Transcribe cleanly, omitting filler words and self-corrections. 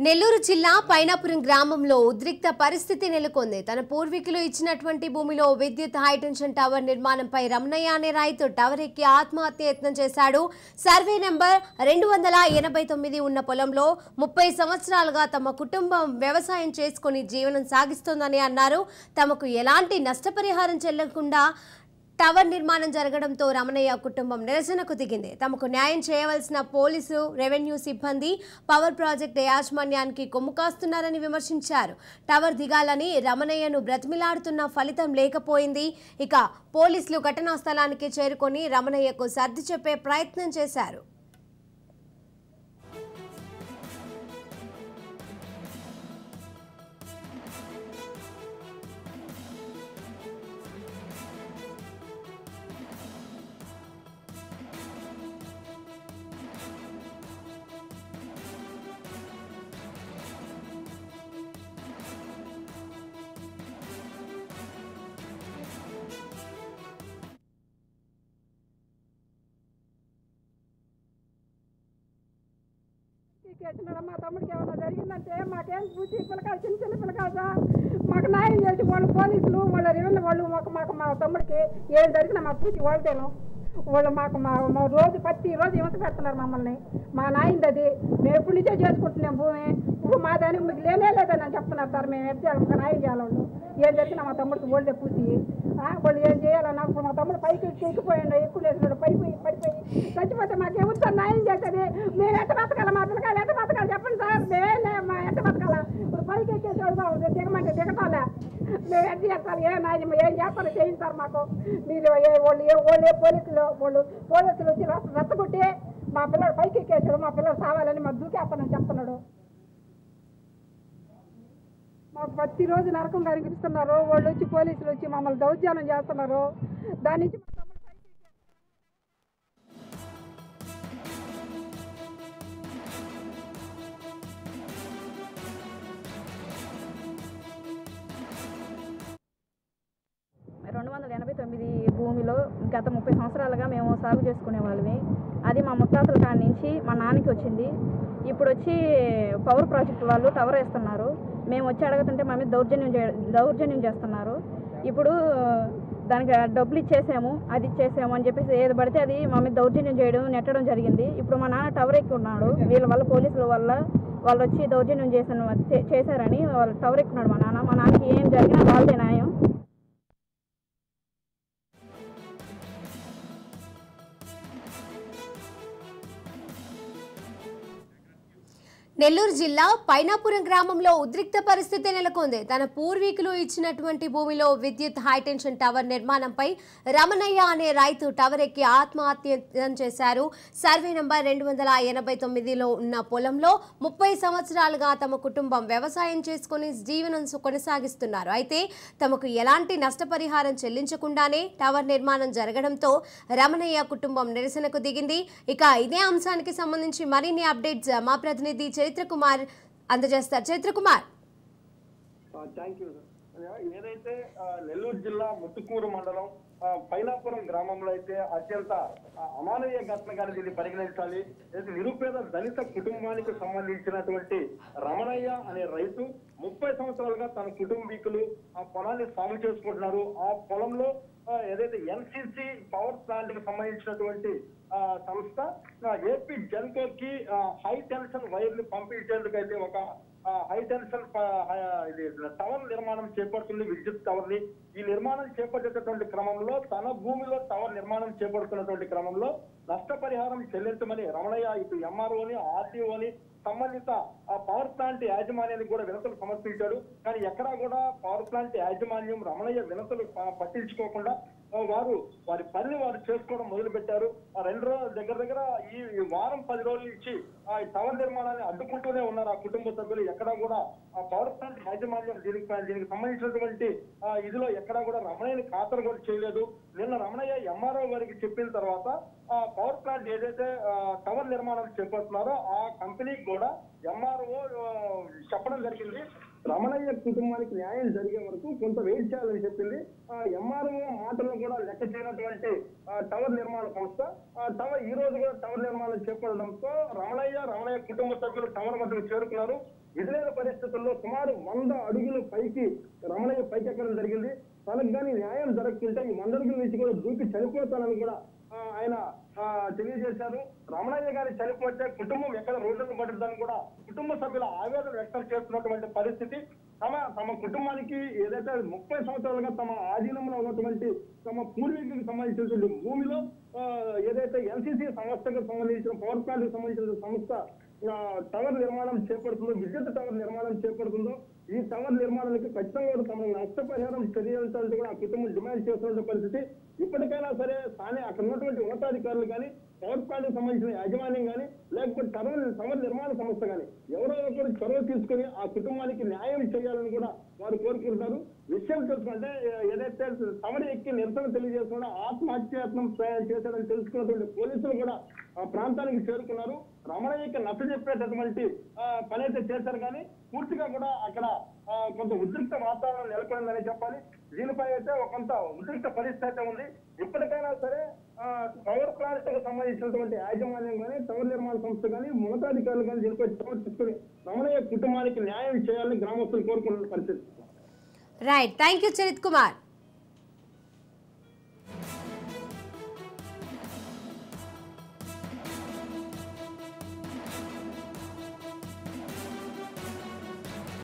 నెల్లూరు జిల్లా పైనాపురం గ్రామంలో ఉద్రిక్త పరిస్థితి నెలకొంది. తన పూర్వీకులు ఇచ్చినటువంటి భూమిలో విద్యుత్ హైటెన్షన్ టవర్ నిర్మాణంపై రమణయ్య అనే రైతు టవర్ ఎక్కి ఆత్మహత్య యత్నం చేశాడు. సర్వే నెంబర్ 289 ఉన్న పొలంలో 30 సంవత్సరాలుగా తమ కుటుంబం వ్యవసాయం చేసుకుని జీవనం సాగిస్తోందని అన్నారు. తమకు ఎలాంటి నష్టపరిహారం చెల్లకుండా టవర్ నిర్మాణం జరగడంతో రమణయ్య కుటుంబం నిరసనకు దిగింది. తమకు న్యాయం చేయవలసిన పోలీసు, రెవెన్యూ సిబ్బంది పవర్ ప్రాజెక్టు యాజమాన్యానికి కొమ్ము కాస్తున్నారని విమర్శించారు. టవర్ దిగాలని రమణయ్యను బ్రతిమిలాడుతున్న ఫలితం లేకపోయింది. ఇక పోలీసులు ఘటనా స్థలానికి చేరుకొని రమణయ్యకు సర్ది చెప్పే ప్రయత్నం చేశారు. మా తమ్ముడికి ఏమన్నా జరిగిందంటే మాకేం పూచి పిల్లకాయలు చిన్న పిల్లకాయలు సార్, మాకు న్యాయం చేసి వాళ్ళు పోలీసులు వాళ్ళ రెవెన్యూ వాళ్ళు మా తమ్ముడికి ఏం జరిగినా మా పూచి వాళ్ళతేను వాళ్ళు మా రోజు ప్రతిరోజు హింస పెడుతున్నారు మమ్మల్ని. మా నాయనది అది, మేము ఎప్పటి నుంచో చేసుకుంటున్నాం భూమి. ఇప్పుడు మా దానికి మీకు లేనే లేదని అని చెప్తున్నారు సార్. మేము ఎప్పుడు న్యాయం చేయాలి. వాళ్ళు ఏం జరిగినా మా తమ్ముడికి ఓల్డే పూసి వాళ్ళు ఏం చేయాలన్నా ఇప్పుడు మా తమ్ముడు పైకి ఎక్కిపోయాడు, ఎక్కువ లేసినాడు, పడిపోయి చచ్చిపోతే మాకేమో సార్ న్యాయం చేస్తుంది. మేము ఎంత బతకాలి, మా పిల్లకాయలు ఎంత బతకాలి చెప్పండి సార్. మా ఎంత బతకాలా? ఇప్పుడు పైకి ఎక్కేసాడు దిగమంటే దిగటాలే. మేము ఎంత చేస్తారు? ఏం న్యాయం ఏం చేస్తారో చేయండి సార్ మాకు. మీరు వాళ్ళే పోలీసులు వచ్చి రచ్చగొట్టి మా పిల్లడు పైకి ఎక్కేసాడు, మా పిల్లడు సావాలని మా దూకేస్తానని చెప్తున్నాడు. మాకు ప్రతిరోజు నరకం కనిపిస్తున్నారు. వాళ్ళు వచ్చి పోలీసులు వచ్చి మమ్మల్ని దౌర్జన్యం చేస్తున్నారు. దాని నుంచి భూమిలో గత 30 సంవత్సరాలుగా మేము సాగు చేసుకునే వాళ్ళమే. అది మా ముత్తాతల కాడి నుంచి మా నాన్నకి వచ్చింది. ఇప్పుడు వచ్చి పవర్ ప్రాజెక్ట్ వాళ్ళు టవర్ వేస్తున్నారు. మేము వచ్చి అడుగుతుంటే మా మీద దౌర్జన్యం చేస్తున్నారు. ఇప్పుడు దానికి డబ్బులు ఇచ్చేసాము, అది ఇచ్చేసాము అని చెప్పేసి ఏది పడితే అది మా మీద దౌర్జన్యం చేయడం నెట్టడం జరిగింది. ఇప్పుడు మా నాన్న టవర్ ఎక్కి ఉన్నాడు. వీళ్ళ వల్ల పోలీసుల వల్ల వాళ్ళు వచ్చి దౌర్జన్యం చేశారని వాళ్ళు టవర్ ఎక్కున్నాడు మా నాన్న. మా నాన్నకి ఏం జరిగినా వాళ్ళదే న్యాయం. నెల్లూరు జిల్లా పైనాపురం గ్రామంలో ఉద్రిక్త పరిస్థితి నెలకొంది. తన పూర్వీకులు ఇచ్చినటువంటి భూమిలో విద్యుత్ హైటెన్షన్ టవర్ నిర్మాణంపై రమణయ్య అనే రైతు టవర్ ఎక్కి ఆత్మహత్య చేశారు. సర్వే నంబర్ 289లో ఉన్న పొలంలో 30 సంవత్సరాలుగా తమ కుటుంబం వ్యవసాయం చేసుకుని జీవనం కొనసాగిస్తున్నారు. అయితే తమకు ఎలాంటి నష్టపరిహారం చెల్లించకుండానే టవర్ నిర్మాణం జరగడంతో రమణయ్య కుటుంబం నిరసనకు దిగింది. ఇక ఇదే అంశానికి సంబంధించి మరిన్ని అప్డేట్స్ మా ప్రతినిధి చైత్రకుమార్ అందజేస్తారు. చైత్రకుమార్, ఏదైతే నెల్లూరు జిల్లా ముత్తుకూరు మండలం పైనాపురం గ్రామంలో అయితే అత్యంత అమానవీయ ఘటనగా దీన్ని పరిగణించాలి. నిరుపేద దళిత కుటుంబానికి సంబంధించినటువంటి రమణయ్య అనే రైతు 30 సంవత్సరాలుగా తన కుటుంబీకులు ఆ పొలాన్ని సాగు చేసుకుంటున్నారు. ఆ పొలంలో ఏదైతే ఎన్సీసీ పవర్ ప్లాంట్ కి సంబంధించినటువంటి సంస్థ ఏపీ జెన్కోకి హై టెన్షన్ వైర్లు పంపించేందుకు అయితే ఒక హై టెన్షన్ టవర్ నిర్మాణం చేపడుతుంది, విద్యుత్ టవర్ ని. ఈ నిర్మాణం చేపట్టేటటువంటి క్రమంలో తన భూమిలో టవర్ నిర్మాణం చేపడుతున్నటువంటి క్రమంలో నష్టపరిహారం చెల్లించమని రమణయ్య ఇటు ఎంఆర్ఓని, ఆర్టీఓని, సంబంధిత పవర్ ప్లాంట్ యాజమాన్యానికి కూడా వినతులు సమర్పించాడు. కానీ ఎక్కడా కూడా పవర్ ప్లాంట్ యాజమాన్యం రమణయ్య వినతులు పట్టించుకోకుండా వారి పనిని వారు చేసుకోవడం మొదలు పెట్టారు. 2 రోజుల దగ్గర ఈ వారం 10 రోజుల నుంచి ఆ టవర్ నిర్మాణాన్ని అడ్డుకుంటూనే ఉన్నారు ఆ కుటుంబ సభ్యులు. ఎక్కడా కూడా ఆ పవర్ ప్లాంట్ యాజమాన్యం దీనికి సంబంధించినటువంటి ఇదిలో ఎక్కడా కూడా రమణయ్యని ఖాతరు కూడా చేయలేదు. నిన్న రమణయ్య ఎంఆర్ఓ గారికి చెప్పిన తర్వాత ఆ పవర్ ప్లాంట్ ఏదైతే టవర్ నిర్మాణం చేపడుతున్నారో ఆ కంపెనీకి కూడా ఎంఆర్ఓ చెప్పడం జరిగింది. రమణయ్య కుటుంబానికి న్యాయం జరిగే వరకు కొంత వెయిట్ చేయాలని చెప్పింది. ఎంఆర్ఓ మాటలను కూడా లెక్క చేయనటువంటి టవర్ నిర్మాణ సంస్థ ఈ రోజు కూడా టవర్ నిర్మాణం చేపట్టడంతో రమణయ్య కుటుంబ సభ్యులు టవర్ వద్దకు చేరుకున్నారు. విధులేని పరిస్థితుల్లో సుమారు 100 అడుగులు పైకి రమణయ్య పైకి ఎక్కడం జరిగింది. తనకు కానీ న్యాయం జరగకుంటే ఈ 100 అడుగుల నుంచి కూడా దూకి చనిపోతానని కూడా ఆయన తెలియజేశారు. రమణయ్య గారి చనిపోతే కుటుంబం ఎక్కడ రోడ్డును పడుతుందని కూడా కుటుంబ సభ్యుల ఆవేదన వ్యక్తం చేస్తున్నటువంటి పరిస్థితి. తమ కుటుంబానికి ఏదైతే 30 సంవత్సరాలుగా తమ ఆధీనంలో ఉన్నటువంటి తమ పూర్వీకులకు సంబంధించినటువంటి భూమిలో ఏదైతే ఎల్సిసి సంస్థకు సంబంధించిన పవర్ ప్లాంట్ కి సంబంధించిన సంస్థ టవర్ నిర్మాణం చేపడుతుందో, విద్యుత్ టవర్ నిర్మాణం చేపడుతుందో, ఈ టవర్ నిర్మాణానికి ఖచ్చితంగా తమ నష్టపరిహారం చెల్లించాలంటే కూడా ఆ కుటుంబం డిమాండ్ చేస్తున్న పరిస్థితి. ఇప్పటికైనా సరే తానే అక్కడ ఉన్నటువంటి ఉన్నతాధికారులు కానీ, పవర్ ప్లాంట్ కి సంబంధించిన యాజమాన్యం కానీ, లేకపోతే టవర్ నిర్మాణ సంస్థ కానీ ఎవరో ఒకరు చొరవ తీసుకుని ఆ కుటుంబానికి న్యాయం చేయాలని కూడా వారు కోరుకుంటారు. విషయం తెలుసుకుంటే ఏదైతే టవర్ ఎక్కి నిరసన తెలియజేస్తున్నా ఆత్మహత్యాయత్నం చేశారని తెలుసుకున్నటువంటి పోలీసులు కూడా ఆ ప్రాంతానికి చేరుకున్నారు. రమణయ్యకి నచ్చ చెప్పేటటువంటి పని అయితే చేశారు, కానీ పూర్తిగా కూడా అక్కడ కొంత ఉద్రిక్త వాతావరణం నెలకొందని చెప్పాలి. దీనిపై అయితే కొంత ఉద్రిక్త పరిస్థితి ఉంది. ఇప్పటికైనా సరే పవర్ ప్లాంట్ కు సంబంధించినటువంటి యాజమాన్యం కానీ, టవర్ నిర్మాణ సంస్థ కానీ, ఉన్నతాధికారులు కానీ దీనిపై చొరవ తీసుకుని రమణయ్య కుటుంబానికి న్యాయం చేయాలని గ్రామస్తులు కోరుకుంటున్న పరిస్థితి. Right, thank you Charith Kumar.